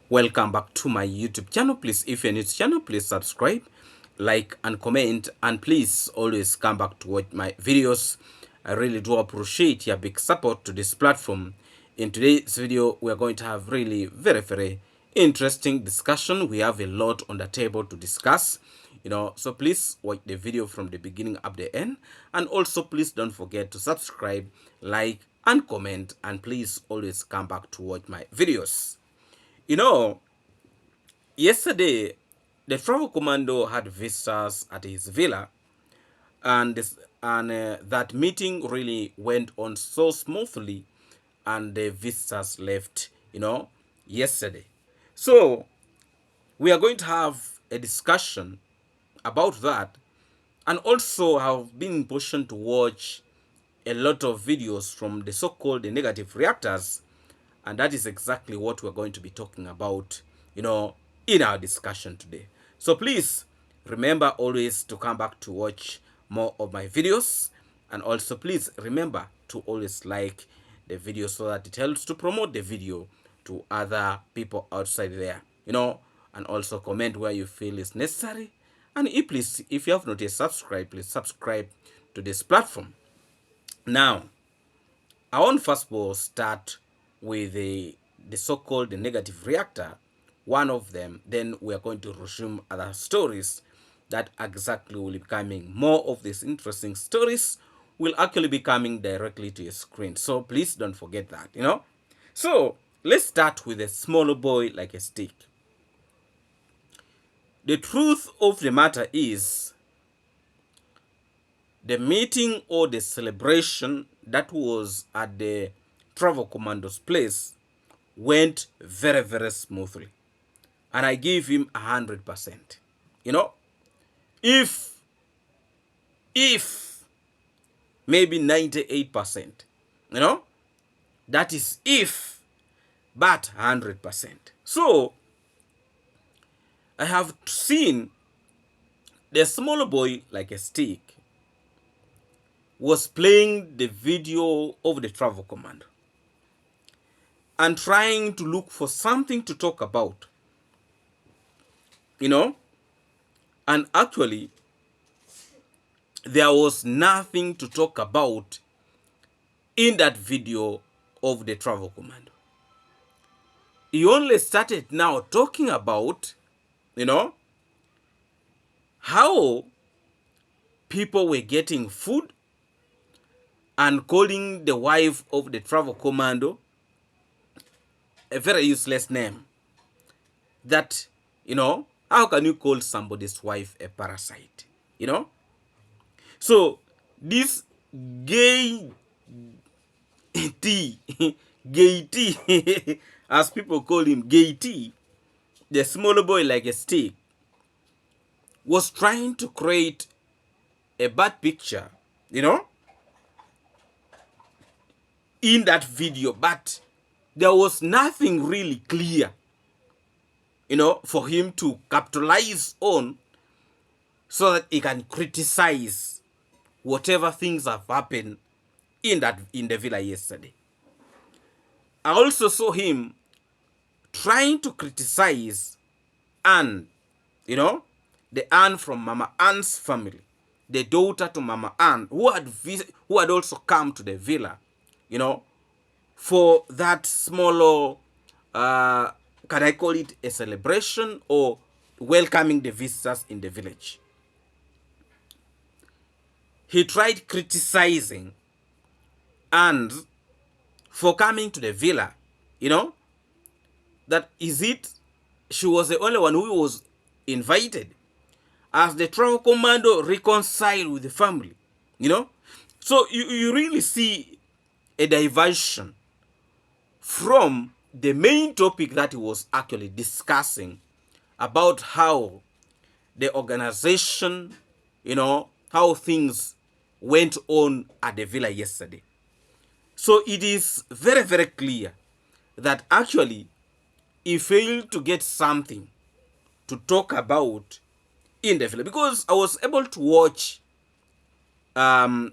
Welcome back to my YouTube channel. Please, if you're new to the channel, please subscribe, like, and comment, and please always come back to watch my videos. I really do appreciate your big support to this platform. In today's video, we are going to have really very interesting discussion. We have a lot on the table to discuss, so please watch the video from the beginning up the end, and also please don't forget to subscribe, like, and comment, and please always come back to watch my videos. Yesterday, the travel commando had visitors at his villa, and that meeting really went on so smoothly, and the visitors left, yesterday. So, we are going to have a discussion about that, and also have been pushed to watch a lot of videos from the so-called negative reactors, and that is exactly what we're going to be talking about, in our discussion today. So please remember always to come back to watch more of my videos, and also please remember to always like the video so that it helps to promote the video to other people outside there, and also comment where you feel is necessary. And if you have not yet subscribed, please subscribe to this platform. Now, I want first of all start with the so-called negative reactor, one of them. Then we are going to resume other stories that exactly will be coming. More of these interesting stories will actually be coming directly to your screen. So please don't forget that, So let's start with a smaller boy like a stick. The truth of the matter is, the meeting or the celebration that was at the travel commando's place went very smoothly, and I give him 100%. If maybe 98%, that is if, but 100%. So I have seen the small boy like a stick was playing the video of the travel commando and trying to look for something to talk about, and actually there was nothing to talk about in that video of the travel commando. He only started now talking about, how people were getting food, and calling the wife of the travel commando a very useless name. That, how can you call somebody's wife a parasite? So this gay T, gay T, as people call him, gay T, the smaller boy like a stick, was trying to create a bad picture, in that video, but there was nothing really clear, for him to capitalize on, so that he can criticize whatever things have happened in the villa yesterday. I also saw him trying to criticize Anne, the Anne from Mama Anne's family, the daughter to Mama Anne, who had also come to the villa, for that smaller, can I call it a celebration, or welcoming the visitors in the village. He tried criticizing Anne for coming to the villa, that she was the only one who was invited, as the travel commando reconciled with the family, So you really see a diversion from the main topic that he was actually discussing, about how the organization, how things went on at the villa yesterday. So it is very clear that actually he failed to get something to talk about in the villa, because I was able to watch a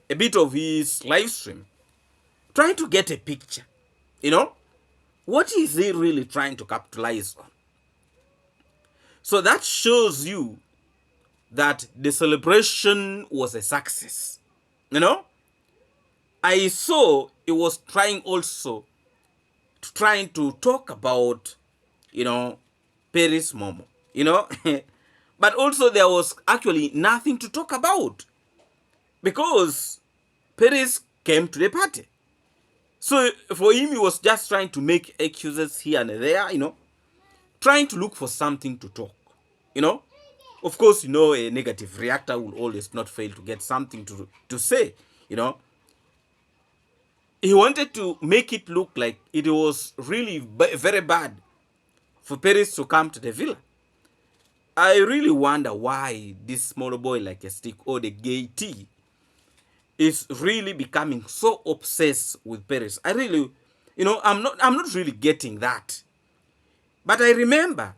bit of his live stream, trying to get a picture, What is he really trying to capitalize on? So that shows you that the celebration was a success. You know, I saw it was trying also trying to talk about, Paris Momo, but also there was actually nothing to talk about because Paris came to the party. So for him, he was just trying to make excuses here and there, trying to look for something to talk, you know. Of course, a negative reactor will always not fail to get something to say, He wanted to make it look like it was really very bad for Paris to come to the villa. I really wonder why this small boy like a stick or the gay T is really becoming so obsessed with Paris. I really, I'm not really getting that. But I remember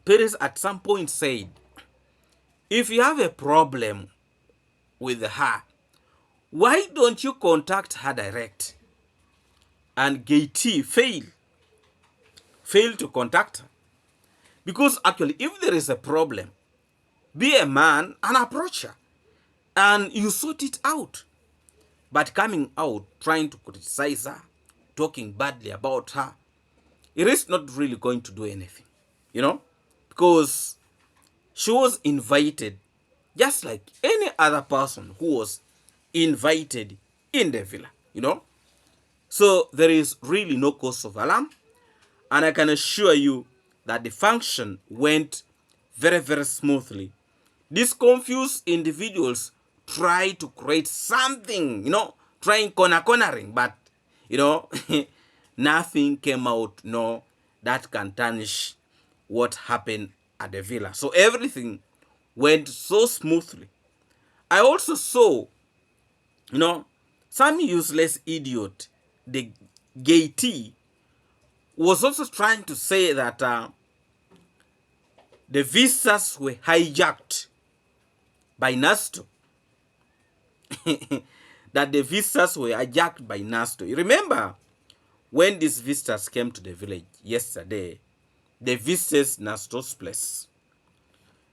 Paris at some point said, if you have a problem with her, why don't you contact her direct? And Gay T failed to contact her. Because actually, if there is a problem, be a man and approach her. And you sort it out. But coming out, trying to criticize her, talking badly about her, it is not really going to do anything, because she was invited just like any other person who was invited in the villa, So there is really no cause of alarm. And I can assure you that the function went very, very smoothly. These confused individuals try to create something, trying cornering, but, nothing came out, that can tarnish what happened at the villa. So everything went so smoothly. I also saw, some useless idiot, the Gay T, was also trying to say that the visas were hijacked by Nasto. That the visitors were hijacked by Nasto. You remember when these visitors came to the village yesterday, they visited Nasto's place.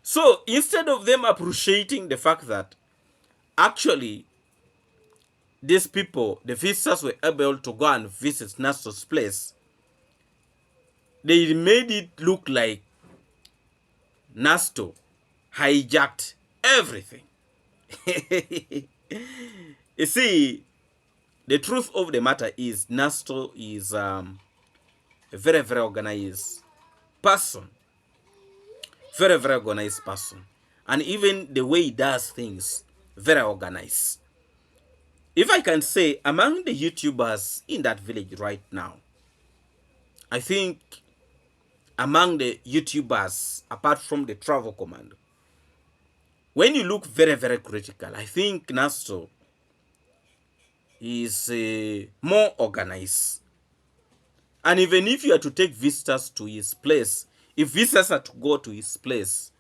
So instead of them appreciating the fact that actually these people, the visitors, were able to go and visit Nasto's place, they made it look like Nasto hijacked everything. You see, the truth of the matter is Nasto is a very, very organized person. Very, very organized person. And even the way he does things, very organized. If I can say, among the YouTubers in that village right now, I think among the YouTubers, apart from the travel commando, when you look very, very critical, I think Nasto is more organized. And even if you are to take visitors to his place, if visitors are to go to his place,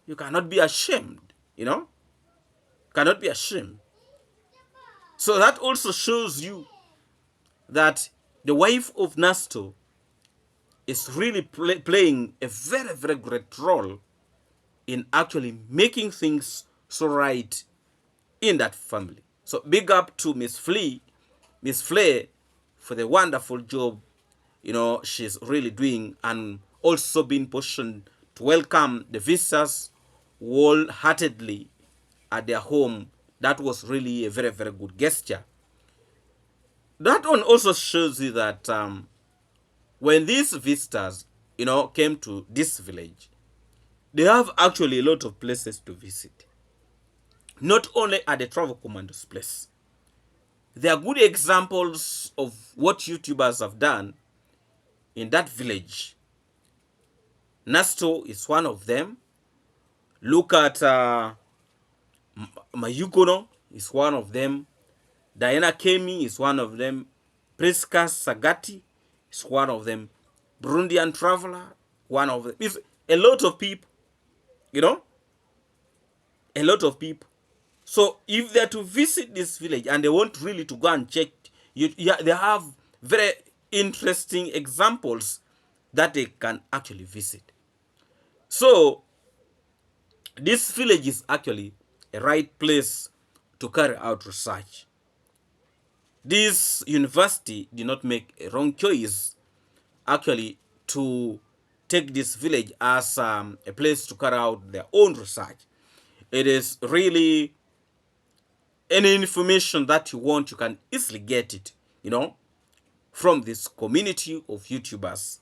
you cannot be ashamed, Cannot be ashamed. So that also shows you that the wife of Nasto is really playing a very, very great role in actually making things so right in that family. So big up to Miss Flay, for the wonderful job, she's really doing, and also being positioned to welcome the visitors wholeheartedly at their home. That was really a very, very good gesture. That one also shows you that when these visitors, came to this village, they have actually a lot of places to visit. Not only at the travel commander's place. There are good examples of what YouTubers have done in that village. Nasto is one of them. Look at Mayuguno is one of them. Diana Kemi is one of them. Priska Sagati is one of them. Burundian Traveler, one of them. It's a lot of people, a lot of people. So if they're to visit this village and they want really to go and check, they have very interesting examples that they can actually visit. So this village is actually a right place to carry out research. This university did not make a wrong choice actually to take this village as a place to carry out their own research. It is really any information that you want, you can easily get it, from this community of YouTubers.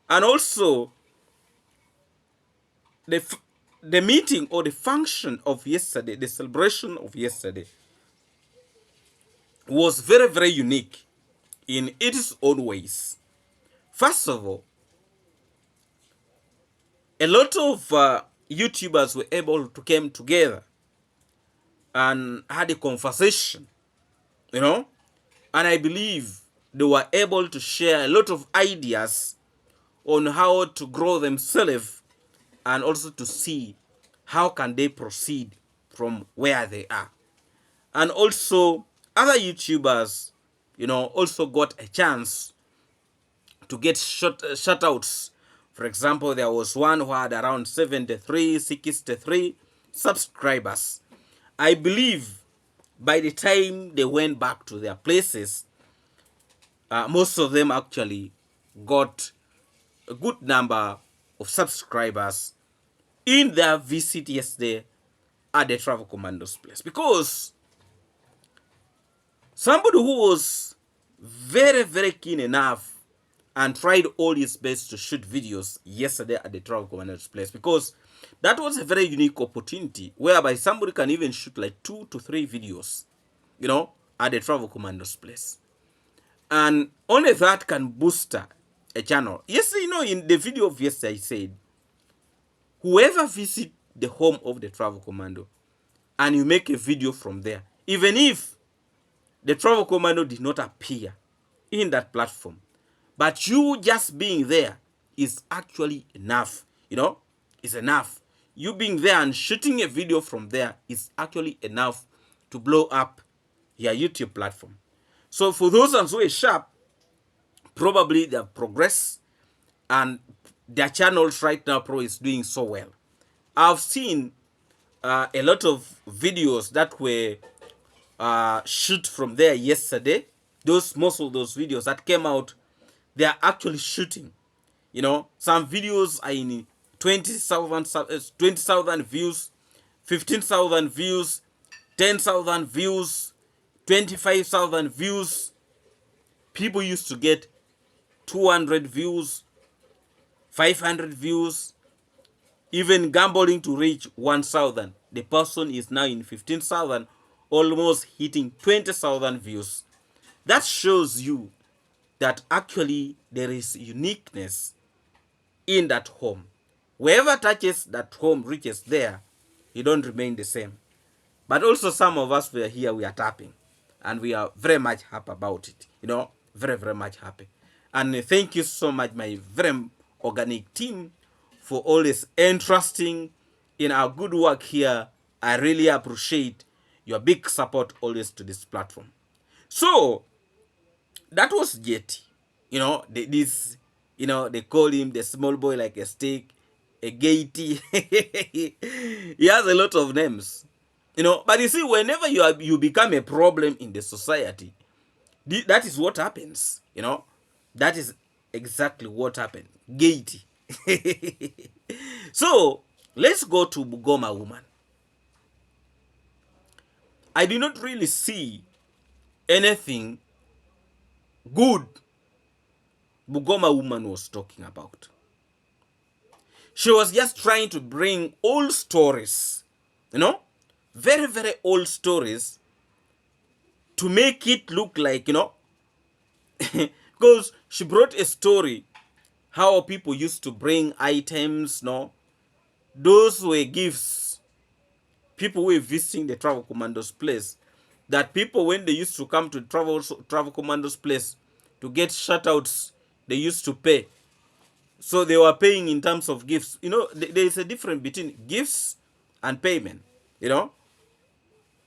And also, the the meeting or the function of yesterday, the celebration of yesterday, was very, very unique in its own ways. First of all, a lot of YouTubers were able to come together and had a conversation, and I believe they were able to share a lot of ideas on how to grow themselves and also to see how can they proceed from where they are. And also other YouTubers, also got a chance to get shoutouts. For example, there was one who had around 73, 63 subscribers. I believe by the time they went back to their places, most of them actually got a good number of subscribers in their visit yesterday at the Travel Commandos place. Because somebody who was very, very keen enough and tried all his best to shoot videos yesterday at the Travel Commandos place, because that was a very unique opportunity whereby somebody can even shoot like 2 to 3 videos, at the Travel Commandos place. And only that can boost a channel. Yes, in the video of yesterday, I said, whoever visit the home of the Travel Commando and you make a video from there, even if the Travel Commando did not appear in that platform, but you just being there is actually enough. It's enough. You being there and shooting a video from there is actually enough to blow up your YouTube platform. So for those ones who are sharp, probably they have progressed and their channels right now probably is doing so well. I've seen a lot of videos that were shoot from there yesterday. Most of those videos that came out, they are actually shooting. Some videos are in 20,000 views, 15,000 views, 10,000 views, 25,000 views. People used to get 200 views, 500 views, even gambling to reach 1,000. The person is now in 15,000, almost hitting 20,000 views. That shows you that actually there is uniqueness in that home. Whoever touches that home reaches there, you don't remain the same. But also some of us were here, we are tapping. And we are very much happy about it. Very, very much happy. And thank you so much, my very organic team, for always entrusting in our good work here. I really appreciate your big support always to this platform. So that was Jetty. They call him the small boy like a stick, a Gaty. He has a lot of names. But you see, whenever you become a problem in the society, that is what happens. That is exactly what happened. Gaty. So let's go to Bugoma woman. I do not really see anything good Bugoma woman was talking about. She was just trying to bring old stories, very, very old stories, to make it look like, because she brought a story how people used to bring items, those were gifts. People were visiting the Travel Commandos place, that people, when they used to come to Travel Commandos place to get shoutouts, they used to pay. So they were paying in terms of gifts. There is a difference between gifts and payment.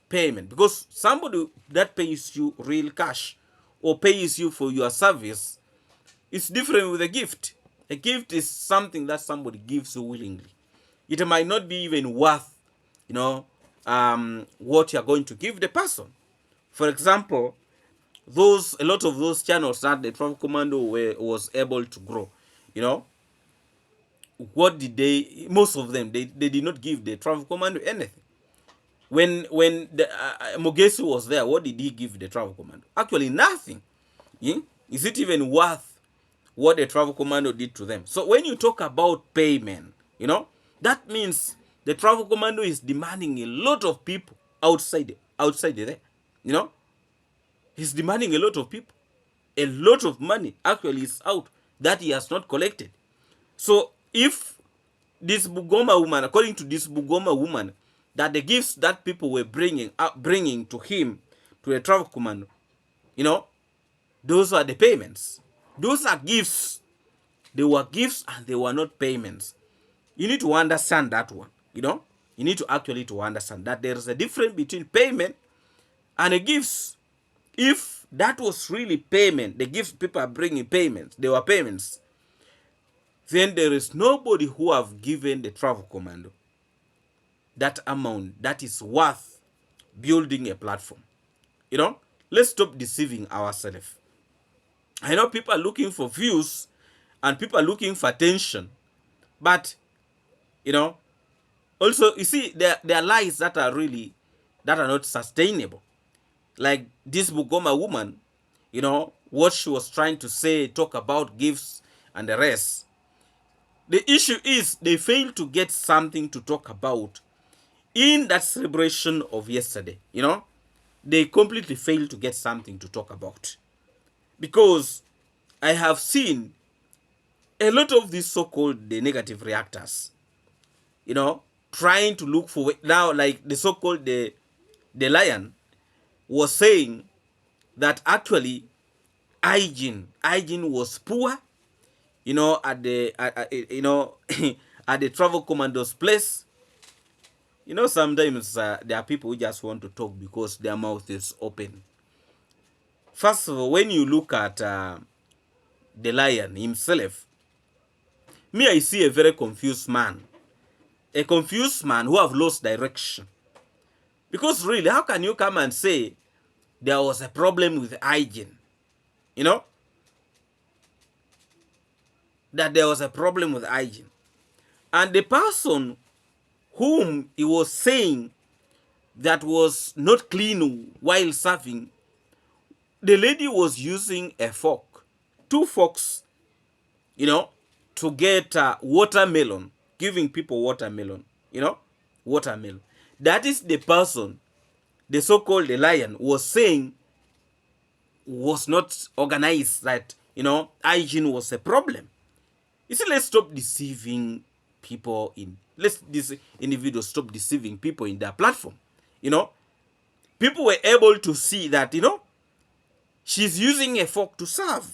Payment. Because somebody that pays you real cash or pays you for your service, it's different with a gift. A gift is something that somebody gives you willingly. It might not be even worth, you know, what you're going to give the person. For example, a lot of those channels that the Travel Commando was able to grow, you know, what did they? Most of them, they did not give the Travel Commando anything. When the Mogesi was there, what did he give the Travel Commando? Actually, nothing. Yeah? Is it even worth what the Travel Commando did to them? So when you talk about payment, you know, that means the Travel Commando is demanding a lot of people outside there. You know, he's demanding a lot of people. A lot of money actually is out that he has not collected. So if this Bugoma woman, according to this Bugoma woman, that the gifts that people were bringing to him, to the Travel Commando, you know, those are the payments. Those are gifts. They were gifts and they were not payments. You need to understand that one, you know. You need to actually to understand that there is a difference between payment and a gifts. If that was really payment, the gifts people are bringing payments, they were payments, then there is nobody who have given the Travel Commando that amount that is worth building a platform. You know, let's stop deceiving ourselves. I know people are looking for views and people are looking for attention, but you know, also you see there are lies that are not sustainable. Like this Bugoma woman, you know, what she was trying to say, talk about gifts and the rest. The issue is they failed to get something to talk about in that celebration of yesterday. You know, they completely failed to get something to talk about, because I have seen a lot of these so-called the negative reactors, you know, trying to look for now, like the so-called the lion was saying that actually hygiene was poor, you know, at the you know at the Travel Commando's place. You know, sometimes there are people who just want to talk because their mouth is open. First of all, when you look at the lion himself, me, I see a very confused man. A confused man who have lost direction. Because really, how can you come and say there was a problem with hygiene? You know? That there was a problem with hygiene. And the person whom he was saying that was not clean while serving, the lady was using a fork. Two forks, you know, to get watermelon, giving people watermelon, you know, watermelon. That is the person, the so-called the lion, was saying was not organized, that, you know, hygiene was a problem. You see, let's stop deceiving people these individuals stop deceiving people in their platform. You know, people were able to see that, you know, she's using a fork to serve.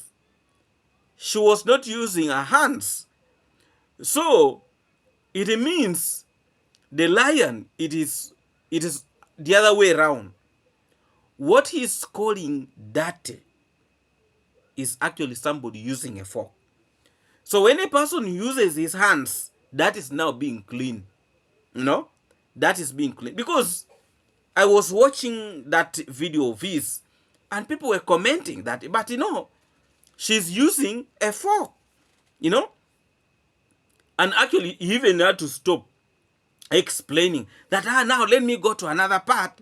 She was not using her hands. So it means the lion, it is the other way around. What he's calling dirty is actually somebody using a fork. So when a person uses his hands, that is now being clean. You know, that is being clean. Because I was watching that video of his and people were commenting that, but you know, she's using a fork, you know. And actually, he even had to stop explaining that, now let me go to another part.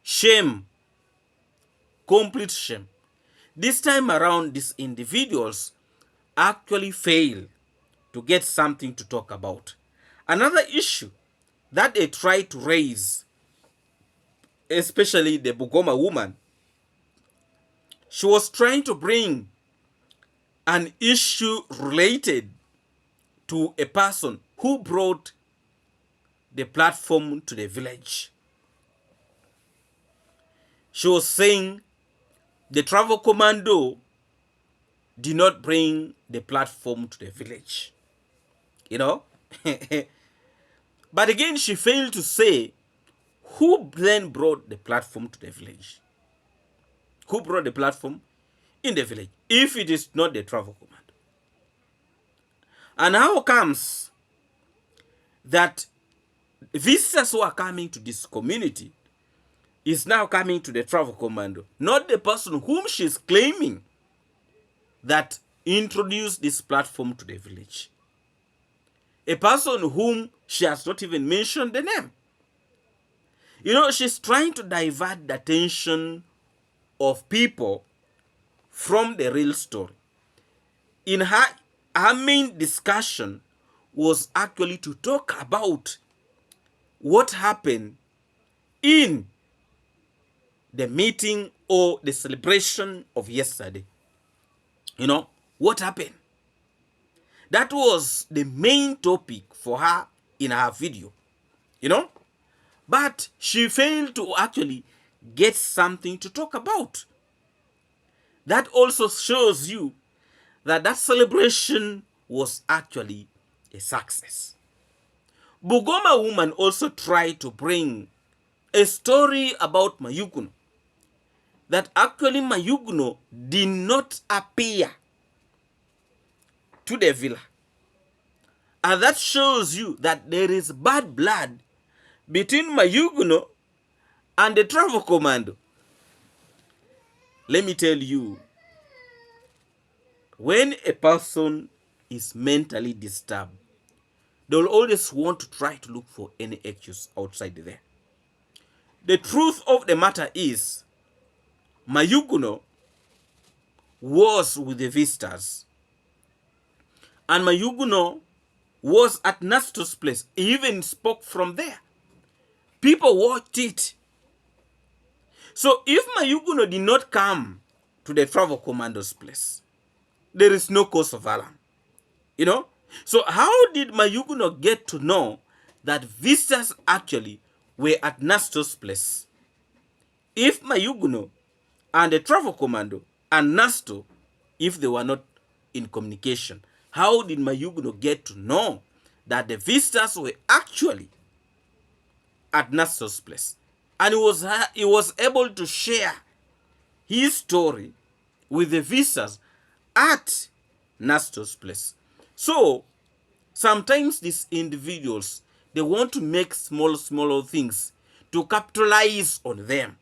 Shame. Complete shame. This time around, these individuals actually fail to get something to talk about. Another issue that they try to raise, especially the Bugoma woman, she was trying to bring an issue related to a person who brought the platform to the village. She was saying the Travel Commando did not bring the platform to the village. You know? But again, she failed to say who then brought the platform to the village. Who brought the platform? in the village if it is not the travel command? And how comes that visitors who are coming to this community is now coming to the travel commando, not the person whom she's claiming that introduced this platform to the village? A person whom she has not even mentioned the name. You know, she's trying to divert the attention of people from the real story. In her main discussion was actually to talk about what happened in the meeting or the celebration of yesterday. You know, what happened? That was the main topic for her in her video, you know. But she failed to actually get something to talk about. That also shows you that that celebration was actually a success. Bugoma woman also tried to bring a story about Mayuguno, that actually Mayuguno did not appear to the villa. And that shows you that there is bad blood between Mayuguno and the travel commando. Let me tell you, when a person is mentally disturbed, they'll always want to try to look for any excuse outside there. The truth of the matter is, Mayuguno was with the visitors, and Mayuguno was at Nasto's place. He even spoke from there. People watched it. So if Mayuguno did not come to the travel commando's place, there is no cause of alarm. You know? So how did Mayuguno get to know that visitors actually were at Nasto's place? If Mayuguno and the travel commando and Nasto, if they were not in communication, how did Mayuguno get to know that the visitors were actually at Nasto's place? And he was able to share his story with the visitors at Nasto's place. So sometimes these individuals, they want to make smaller things to capitalize on them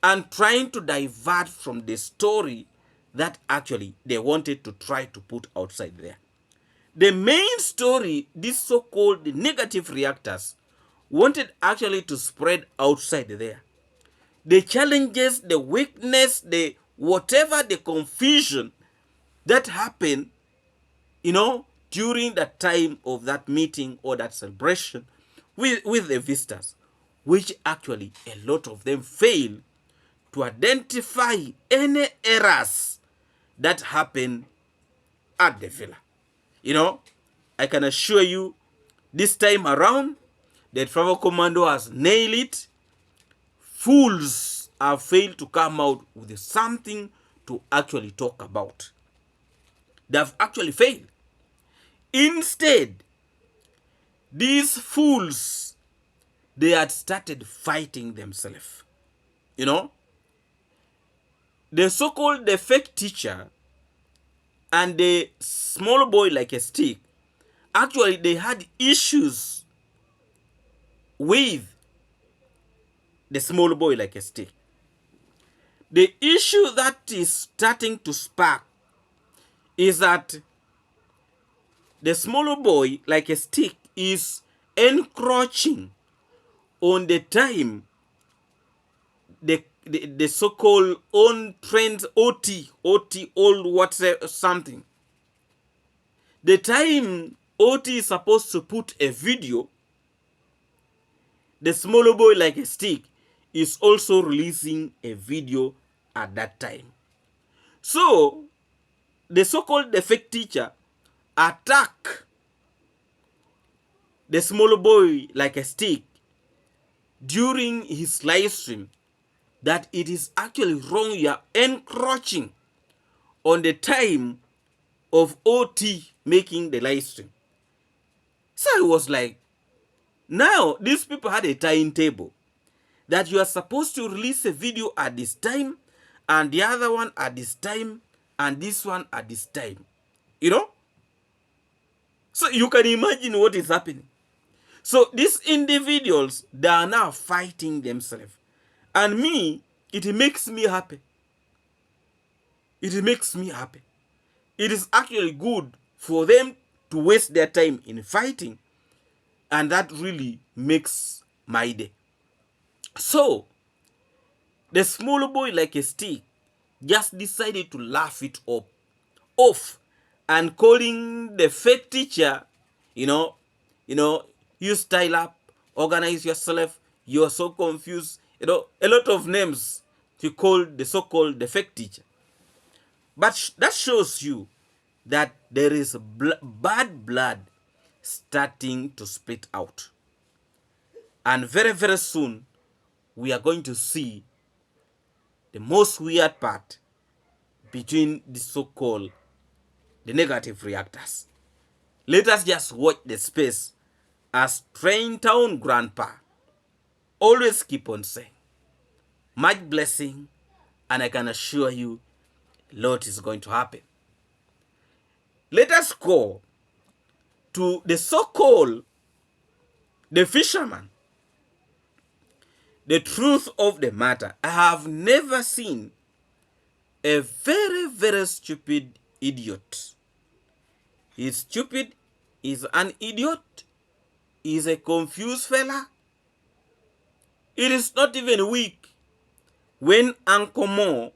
and trying to divert from the story that actually they wanted to try to put outside there. The main story, these so-called negative reactors, wanted actually to spread outside there. The challenges, the weakness, the whatever, the confusion that happened, you know, during the time of that meeting or that celebration with the visitors, which actually a lot of them failed to identify any errors that happened at the villa. You know, I can assure you, this time around, the travel commando has nailed it. Fools have failed to come out with something to actually talk about. They have actually failed. Instead, these fools, they had started fighting themselves. You know, the so-called the fake teacher and the small boy like a stick, actually they had issues with the small boy like a stick. The issue that is starting to spark is that the smaller boy like a stick is encroaching on the time the so-called on trends OT old whatsapp something. The time OT is supposed to put a video, the smaller boy like a stick is also releasing a video at that time. So the so-called the fake teacher attack the smaller boy like a stick during his live stream, that it is actually wrong. You are encroaching on the time of OT making the live stream. So it was like, now these people had a timetable that you are supposed to release a video at this time, and the other one at this time, and this one at this time. You know? So you can imagine what is happening. So these individuals, they are now fighting themselves. And me, it makes me happy. It makes me happy. It is actually good for them to waste their time in fighting. And that really makes my day. So, the small boy like a stick just decided to laugh it off and calling the fake teacher, you know, you style up, organize yourself, you're so confused, a lot of names to call the so-called the fake teacher. But that shows you that there is bad blood starting to split out. And very, very soon, we are going to see the most weird part between the so-called the negative reactors. Let us just watch the space as Train Town Grandpa always keep on saying. Much blessing, and I can assure you a lot is going to happen. Let us go to the so-called the fisherman. The truth of the matter, I have never seen a very, very stupid idiot. He's stupid, he's an idiot, he's a confused fella. It is not even weak when Uncle Mo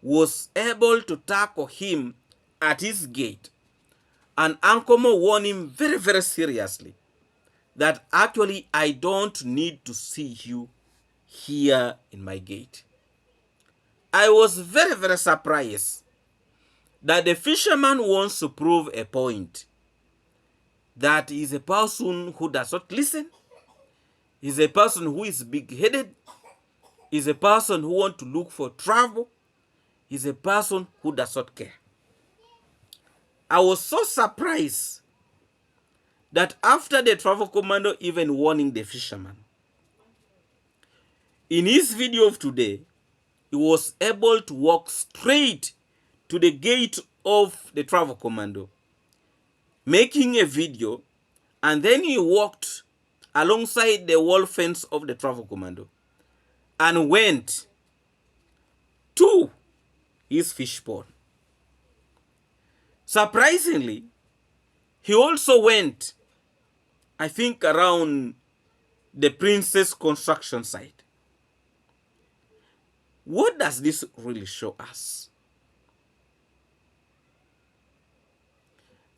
was able to tackle him at his gate. And Uncle Mo warned him very, very seriously that actually I don't need to see you here in my gate. I was very, very surprised that the fisherman wants to prove a point that he is a person who does not listen, is a person who is big-headed, is a person who wants to look for trouble, is a person who does not care. I was so surprised that after the travel commando even warning the fisherman, in his video of today, he was able to walk straight to the gate of the travel commando, making a video, and then he walked alongside the wall fence of the travel commando and went to his fish pond. Surprisingly, he also went, I think, around the Princess construction site. What does this really show us?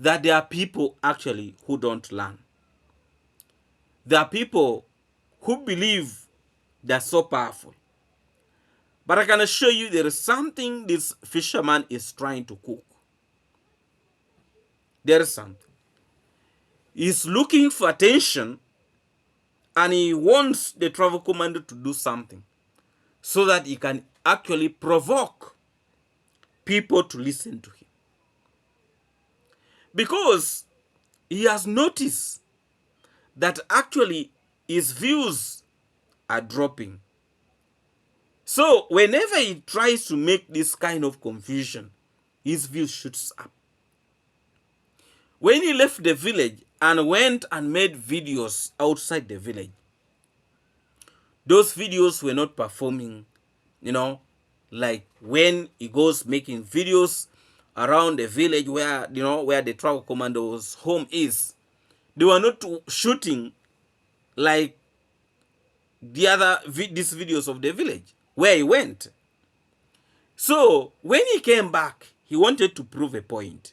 That there are people actually who don't learn. There are people who believe they're so powerful. But I can assure you there is something this fisherman is trying to cook. There is something. He's looking for attention and he wants the travel commander to do something so that he can actually provoke people to listen to him. Because he has noticed that actually his views are dropping. So whenever he tries to make this kind of confusion, his views shoots up. When he left the village and went and made videos outside the village, those videos were not performing, like when he goes making videos around the village where, where the travel commando's home is. They were not shooting like these videos of the village where he went. So when he came back, he wanted to prove a point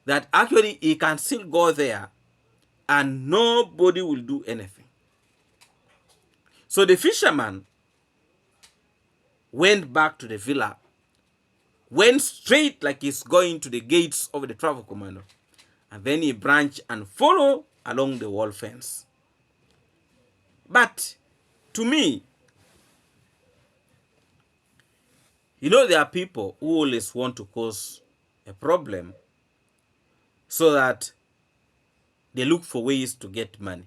that actually he can still go there and nobody will do anything. So the fisherman went back to the villa, went straight like he's going to the gates of the travel commando, and then he branched and followed along the wall fence. But to me, there are people who always want to cause a problem so that they look for ways to get money.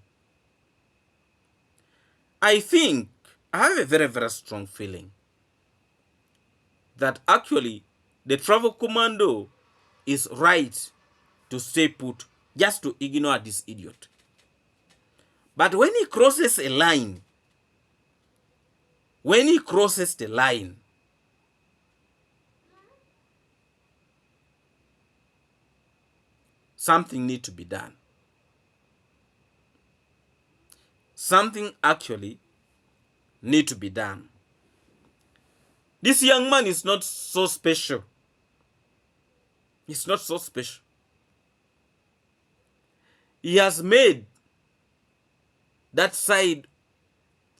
I think I have a very, very strong feeling that actually the travel commando is right to stay put just to ignore this idiot. But when he crosses a line, when he crosses the line, something needs to be done. Something actually need to be done. This young man is not so special. He's not so special. He has made that side,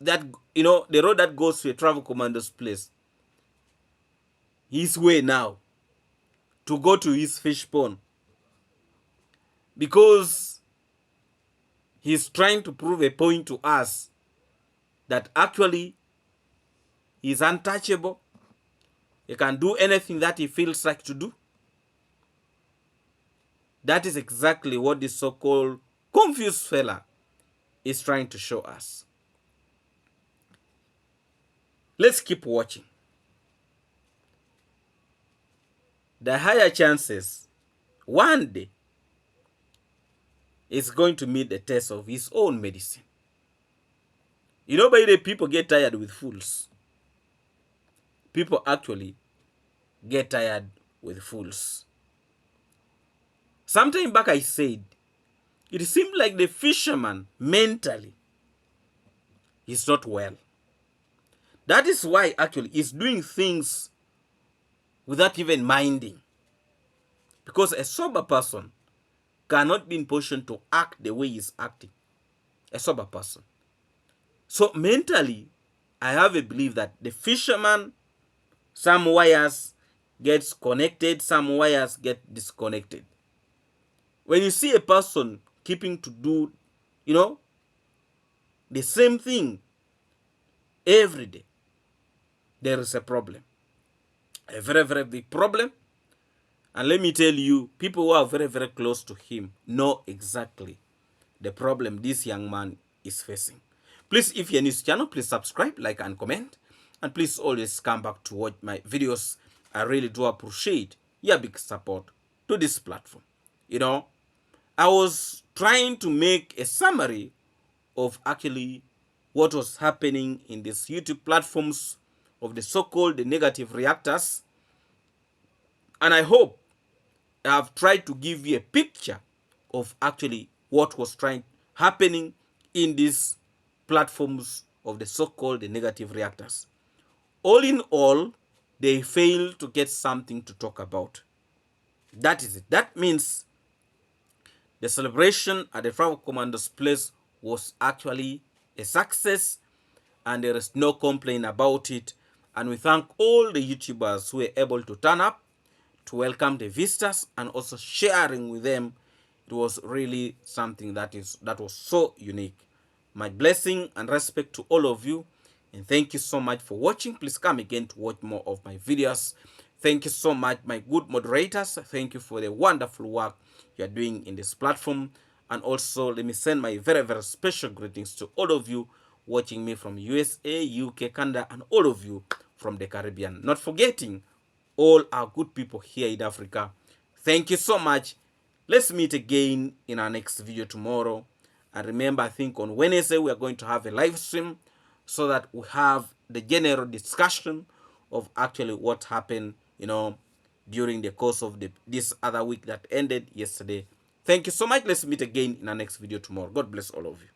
that, you know, the road that goes to a travel commando's place, his way now to go to his fish pond, because he's trying to prove a point to us that actually he's untouchable. He can do anything that he feels like to do. That is exactly what this so-called confused fella is trying to show us. Let's keep watching. The higher chances one day is going to meet the test of his own medicine. You know, by the people get tired with fools. People actually get tired with fools. Sometime back I said, it seemed like the fisherman mentally is not well. That is why actually he's doing things without even minding. Because a sober person cannot be in position to act the way he's acting. A sober person. So mentally, I have a belief that the fisherman, some wires gets connected, some wires get disconnected. When you see a person keeping to do, you know, the same thing every day, there is a problem. A very, very big problem. And let me tell you, people who are very, very close to him know exactly the problem this young man is facing. Please, if you're new to this channel, please subscribe, like, and comment. And please always come back to watch my videos. I really do appreciate your big support to this platform. You know, I was trying to make a summary of actually what was happening in these YouTube platforms of the so-called the negative reactors. And I hope I have tried to give you a picture of actually what was happening in these platforms of the so-called the negative reactors. All in all, they failed to get something to talk about. That is it. That means the celebration at the travel commander's place was actually a success, and there is no complaint about it. And we thank all the YouTubers who were able to turn up to welcome the visitors and also sharing with them. It was really something that was so unique. My blessing and respect to all of you, and thank you so much for watching. Please come again to watch more of my videos. Thank you so much, my good moderators. Thank you for the wonderful work you are doing in this platform. And also, let me send my very, very special greetings to all of you watching me from USA, UK, Canada, and all of you from the Caribbean. Not forgetting all our good people here in Africa. Thank you so much. Let's meet again in our next video tomorrow. And remember, I think on Wednesday we are going to have a live stream so that we have the general discussion of actually what happened, you know, during the course of this other week that ended yesterday. Thank you so much. Let's meet again in our next video tomorrow. God bless all of you.